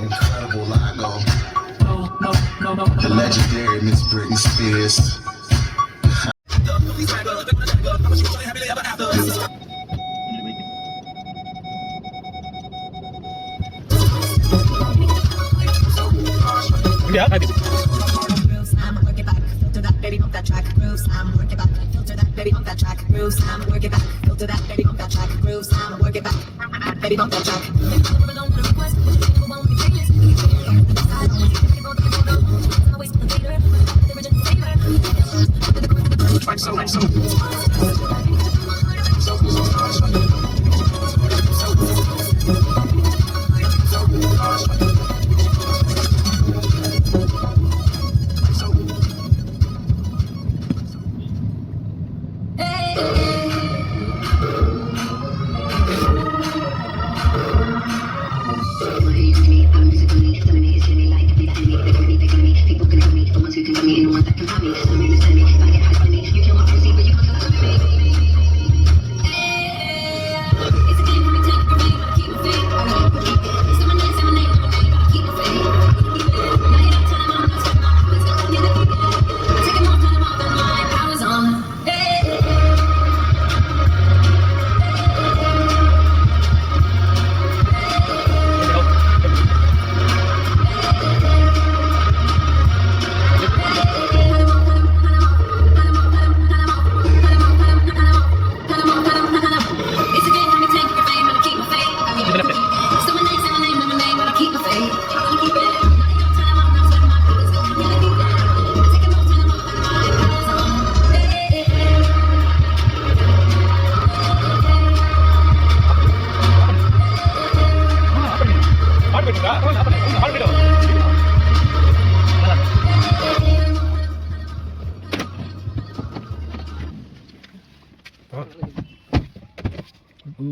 incredible Lago. The legendary Miss Britney Spears. Yeah, I did. Work it back, filter that, baby, bump that track. Grooves, work it back, filter that, baby, bump that track. Grooves, work it back, filter that, baby, bump that track. Grooves, work it back, baby, bump that track.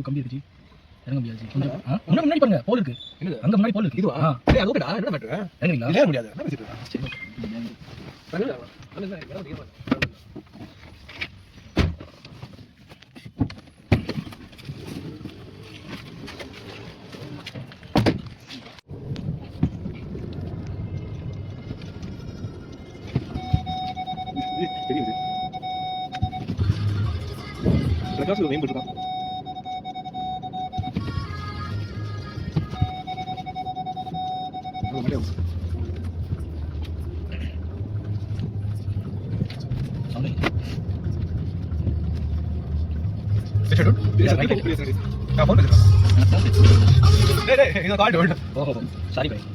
கம்பி இருக்கு இறங்க முடியாது கொஞ்சம் முன்னாடி பாருங்க போல் இருக்கு அங்க முன்னாடி போல் இருக்கு இதுவா டேய் அது ஓகேடா என்ன மேட்டர் இறங்கறீங்களா ஏற முடியாது என்ன பேசிட்டு இருக்க சரி தெரியுது பிரகாஷ் நேம் போட்டுருக்கான் சாரி பாய்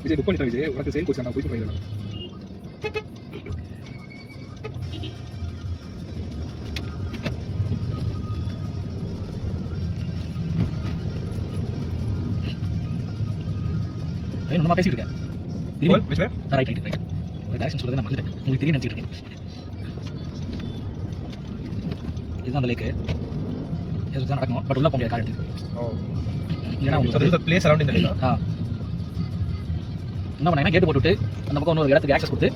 விஜய் புக் பண்ணிட்டேன் விஜய் உனக்கு சேல் போச்சு நான் போய் பண்ணிடுறேன் நம்ம பேசிட்டு இருக்கேன் ரைட் ரைட் ரைட் ஒரு டைரக்ஷன் சொல்றது நான் மறந்துட்டேன் உங்களுக்கு தெரியும் நினைச்சிட்டு இருக்கேன் இதுதான் அந்த லேக்கு இதுதான் நடக்கணும் பட் உள்ள போக முடியாது காரணத்துக்கு இல்லைன்னா உங்களுக்கு பிளேஸ் அரௌண்ட் இந்த லேக் என்ன பண்ணாங்கன்னா கேட்டு போட்டுவிட்டு அந்த பக்கம் இன்னொரு இடத்துக்கு ஆக்சஸ் கொடுத்து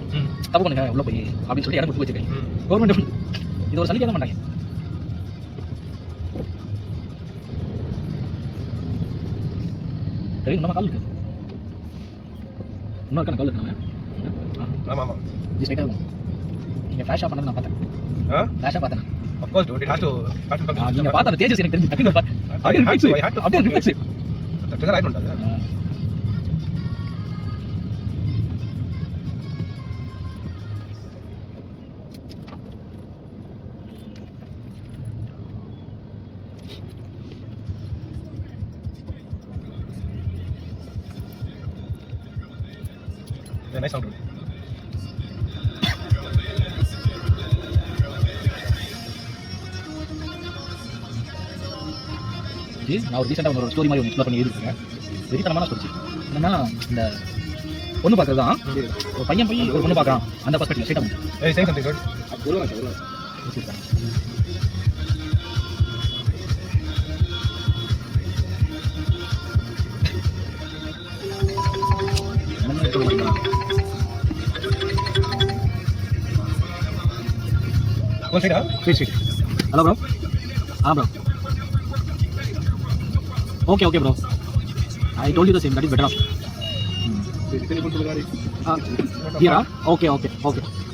தப்பு பண்ணுங்க உள்ள போய் அப்படின்னு சொல்லி இடம் கொடுத்து வச்சிருக்கேன் கவர்மெண்ட் இது ஒரு சலுகை தான் பண்ணாங்க சரி நம்ம கால் இருக்கு இன்னொரு கால் இருக்கு ஆமா ஆமா ஜி ஸ்ட்ரைட்டா இருக்கும் நீங்க ஃபிளாஷ் ஆஃப் பண்ணது நான் பார்த்தேன் ஃபிளாஷ் ஆஃப் பார்த்தேன் of course dude it has to நீங்க பார்த்த அந்த தேஜஸ் எனக்கு தெரிஞ்சு டக்குனு அப்படியே ரிஃப்ளெக்ஸ் டக்குனு ரைட் பண்ணாத nice sound ஜி நான் ஒரு ரீசெண்டாக ஒரு ஸ்டோரி மாதிரி ஒன்று எக்ஸ்ப்ளோர் பண்ணி இருக்கேன் வெறித்தனமான ஸ்டோரி என்னன்னா இந்த பொண்ணு பார்க்கறது தான் ஒரு பையன் போய் ஒரு பொண்ணு பார்க்குறான் அந்த பர்ஸ்பெக்டிவ் ஸ்ட்ரைட்டாக Hello bro. Bro. Okay, okay, bro. I told you the same. That is better option. Here, huh? Okay, okay, okay.